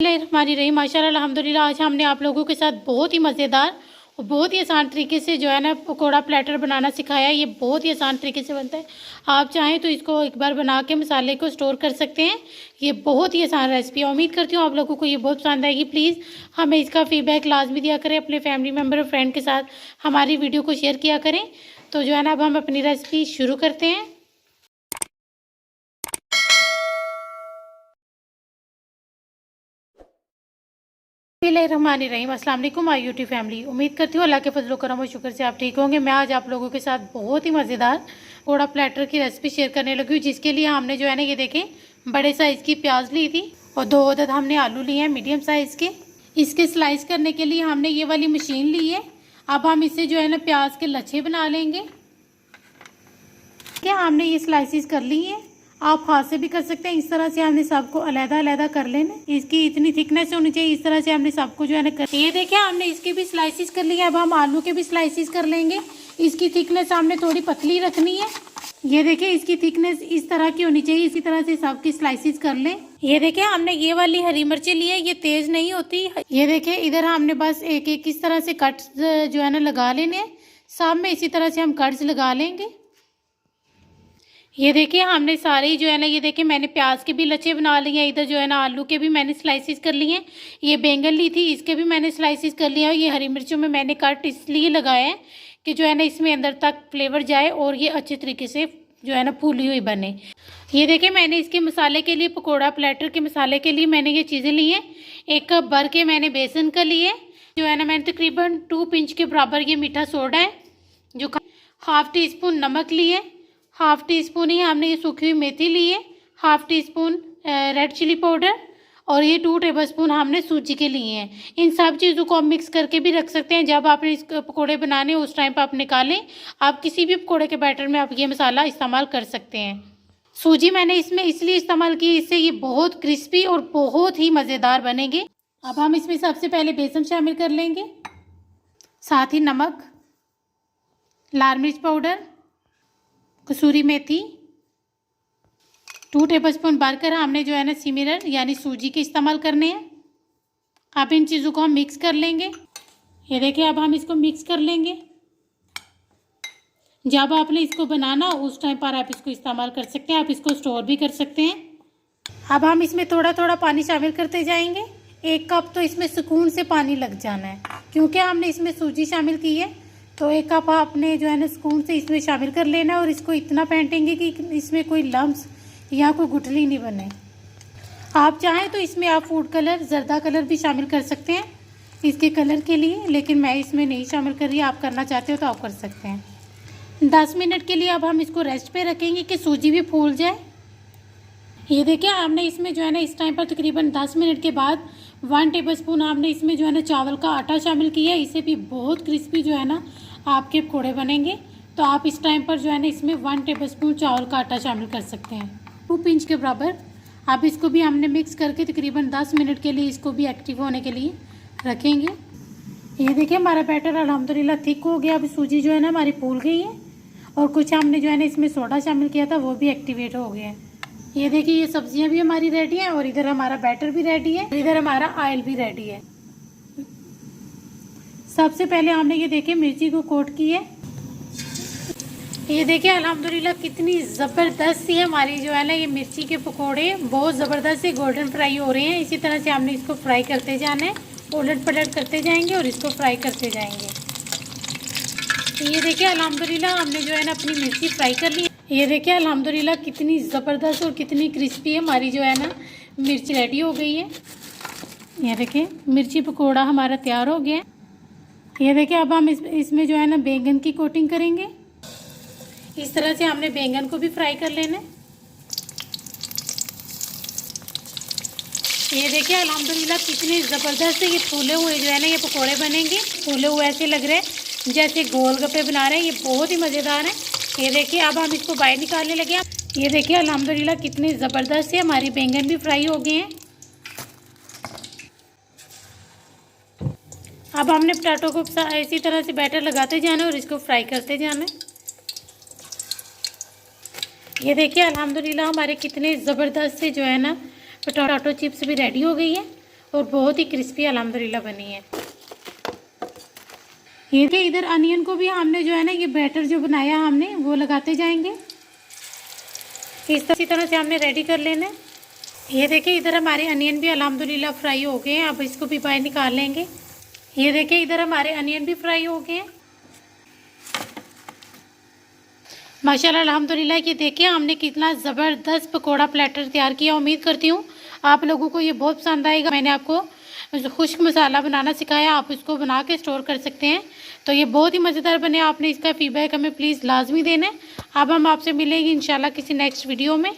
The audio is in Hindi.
हमारी रही माशाल्लाह अल्हम्दुलिल्लाह। आज हमने आप लोगों के साथ बहुत ही मज़ेदार और बहुत ही आसान तरीके से जो है ना पकौड़ा प्लेटर बनाना सिखाया। ये बहुत ही आसान तरीके से बनता है। आप चाहें तो इसको एक बार बना के मसाले को स्टोर कर सकते हैं। ये बहुत ही आसान रेसिपी है। उम्मीद करती हूँ आप लोगों को ये बहुत पसंद आएगी। प्लीज़ हमें इसका फीडबैक लाजमी दिया करें। अपने फैमिली मेम्बर और फ्रेंड के साथ हमारी वीडियो को शेयर किया करें। तो जो है ना अब हम अपनी रेसिपी शुरू करते हैं। बिस्मिल्लाहिर्रहमानिर्रहीम। अस्सलाम वालेकुम माय यूट्यूब फैमिली। उम्मीद करती हूँ अल्लाह के फजल करम और शुक्र से आप ठीक होंगे। मैं आज आप लोगों के साथ बहुत ही मज़ेदार पकौड़ा प्लेटर की रेसिपी शेयर करने लगी हूँ, जिसके लिए हमने जो है ना ये देखें बड़े साइज़ की प्याज ली थी और 2 अदद हमने आलू लिए हैं मीडियम साइज़ के। इसके स्लाइस करने के लिए हमने ये वाली मशीन ली है। अब हम इससे जो है ना प्याज के लच्छे बना लेंगे। क्या हमने ये स्लाइसिस कर ली है। आप हाथ से भी कर सकते हैं। इस तरह से हमने सबको अलग-अलग कर लेना। इसकी इतनी थिकनेस होनी चाहिए। इस तरह से हमने सबको जो है ना कर। ये देखिए हमने इसके भी स्लाइसिस कर लिए। अब हम आलू के भी स्लाइसिस कर लेंगे। इसकी थिकनेस हमने थोड़ी पतली रखनी है। ये देखिए इसकी थिकनेस इस तरह की होनी चाहिए। इसी तरह से सबकी स्लाइसिस कर लें। ये देखिए हमने ये वाली हरी मिर्ची ली है। ये तेज नहीं होती। ये देखिए इधर हमने बस एक एक इस तरह से कट्स जो है ना लगा लेने। सब में इसी तरह से हम कट्स लगा लेंगे। ये देखिए हमने सारे जो है ना ये देखिए मैंने प्याज के भी लच्छे बना लिए हैं। इधर जो है ना आलू के भी मैंने स्लाइसिस कर लिए हैं। ये बैंगन ली थी, इसके भी मैंने स्लाइसिस कर लिया है। ये हरी मिर्चों में मैंने कट इसलिए लगाए हैं कि जो है ना इसमें अंदर तक फ्लेवर जाए और ये अच्छे तरीके से जो है ना फूली हुई बने। ये देखिए मैंने इसके मसाले के लिए पकौड़ा प्लेटर के मसाले के लिए मैंने ये चीज़ें ली हैं। 1 कप भर के मैंने बेसन का लिए जो है ना मैंने तकरीबन 2 पिंच के बराबर ये मीठा सोडा है। जो 1/2 टीस्पून नमक लिए, 1/2 टीस्पून ही हमने ये सूखी हुई मेथी ली है, 1/2 टीस्पून रेड चिली पाउडर और ये 2 टेबलस्पून हमने सूजी के लिए हैं। इन सब चीज़ों को आप मिक्स करके भी रख सकते हैं। जब आपने इस पकौड़े बनाने उस टाइम पर आप निकालें। आप किसी भी पकौड़े के बैटर में आप ये मसाला इस्तेमाल कर सकते हैं। सूजी मैंने इसमें इसलिए इस्तेमाल की, इससे ये बहुत क्रिस्पी और बहुत ही मज़ेदार बनेंगे। अब हम इसमें सबसे पहले बेसन शामिल कर लेंगे, साथ ही नमक, लाल मिर्च पाउडर, कसूरी मेथी, 2 टेबलस्पून भरकर हमने जो है ना सिमिरर यानी सूजी के इस्तेमाल करने हैं। अब इन चीज़ों को हम मिक्स कर लेंगे। ये देखिए अब हम इसको मिक्स कर लेंगे। जब आपने इसको बनाना उस टाइम पर आप इसको इस्तेमाल कर सकते हैं। आप इसको स्टोर भी कर सकते हैं। अब हम इसमें थोड़ा थोड़ा पानी शामिल करते जाएंगे। 1 कप तो इसमें सुकून से पानी लग जाना है, क्योंकि हमने इसमें सूजी शामिल की है। तो 1 कप आपने जो है ना सुकून से इसमें शामिल कर लेना है और इसको इतना फेंटेंगे कि इसमें कोई लम्स या कोई गुठली नहीं बने। आप चाहें तो इसमें आप फूड कलर जर्दा कलर भी शामिल कर सकते हैं इसके कलर के लिए, लेकिन मैं इसमें नहीं शामिल कर रही। आप करना चाहते हो तो आप कर सकते हैं। 10 मिनट के लिए अब हम इसको रेस्ट पे रखेंगे कि सूजी भी फूल जाए। ये देखिए हमने इसमें जो है ना इस टाइम पर तकरीबन 10 मिनट के बाद 1 टेबलस्पून हमने इसमें जो है ना चावल का आटा शामिल किया है। इससे भी बहुत क्रिस्पी जो है ना आपके पकौड़े बनेंगे। तो आप इस टाइम पर जो है ना इसमें 1 टेबलस्पून चावल का आटा शामिल कर सकते हैं, 2 पिंच के बराबर। अब इसको भी हमने मिक्स करके तकरीबन 10 मिनट के लिए इसको भी एक्टिव होने के लिए रखेंगे। ये देखिए हमारा बैटर अल्हम्दुलिल्लाह थिक हो गया। अब सूजी जो है ना हमारी फूल गई है और कुछ हमने जो है ना इसमें सोडा शामिल किया था वो भी एक्टिवेट हो गया है। ये देखिए ये सब्जियां भी हमारी रेडी हैं और इधर हमारा बैटर भी रेडी है, इधर हमारा ऑयल भी रेडी है। सबसे पहले हमने ये देखिए मिर्ची को कोट की है। ये देखिए अल्हम्दुलिल्लाह कितनी ज़बरदस्त सी है हमारी जो है ना ये मिर्ची के पकोड़े, बहुत ज़बरदस्त से गोल्डन फ्राई हो रहे हैं। इसी तरह से हमने इसको फ्राई करते जाना है, उलट पलट करते जाएंगे और इसको फ्राई करते जाएंगे। ये देखिए अल्हम्दुलिल्लाह हमने जो है ना अपनी मिर्ची फ्राई कर ली। ये देखिए अल्हम्दुलिल्लाह कितनी ज़बरदस्त और कितनी क्रिस्पी है हमारी जो है ना मिर्च रेडी हो गई है। ये देखिए मिर्ची पकोड़ा हमारा तैयार हो गया है। ये देखिए अब हम इसमें जो है ना बैंगन की कोटिंग करेंगे। इस तरह से हमने बैंगन को भी फ्राई कर लेना है। ये देखिए अल्हम्दुलिल्लाह कितने ज़बरदस्त ये फूले हुए जो है ना ये पकोड़े बनेंगे। फूले हुए ऐसे लग रहे हैं जैसे गोलगप्पे बना रहे हैं। ये बहुत ही मज़ेदार है। ये देखिए अब हम इसको बाहर निकालने लगे। ये देखिए अल्हम्दुलिल्लाह कितने ज़बरदस्त से हमारी बैंगन भी फ्राई हो गए हैं। अब हमने पोटैटो को इसी तरह से बैटर लगाते जाना और इसको फ्राई करते जाना। ये देखिए अल्हम्दुलिल्लाह हमारे कितने ज़बरदस्त से जो है ना पोटैटो चिप्स भी रेडी हो गई है और बहुत ही क्रिस्पी अल्हम्दुलिल्लाह बनी है। ये देखिए इधर अनियन को भी हमने जो है ना, ये बैटर जो बनाया हमने वो लगाते जाएंगे। इसी तरह से हमने रेडी कर लेना है। ये देखिए इधर हमारे अनियन भी अल्हम्दुलिल्लाह फ्राई हो गए हैं। अब इसको भी बाहर निकाल लेंगे। ये देखिए इधर हमारे अनियन भी फ्राई हो गए हैं माशाल्लाह अल्हम्दुलिल्लाह। ये देखिए हमने कितना ज़बरदस्त पकोड़ा प्लेटर तैयार किया। उम्मीद करती हूँ आप लोगों को ये बहुत पसंद आएगा। मैंने आपको खुश्क मसाला बनाना सिखाया, आप इसको बना के स्टोर कर सकते हैं। तो ये बहुत ही मज़ेदार बने। आपने इसका फीडबैक हमें प्लीज़ लाजमी देना है। अब हम आपसे मिलेंगे इंशाल्लाह किसी नेक्स्ट वीडियो में।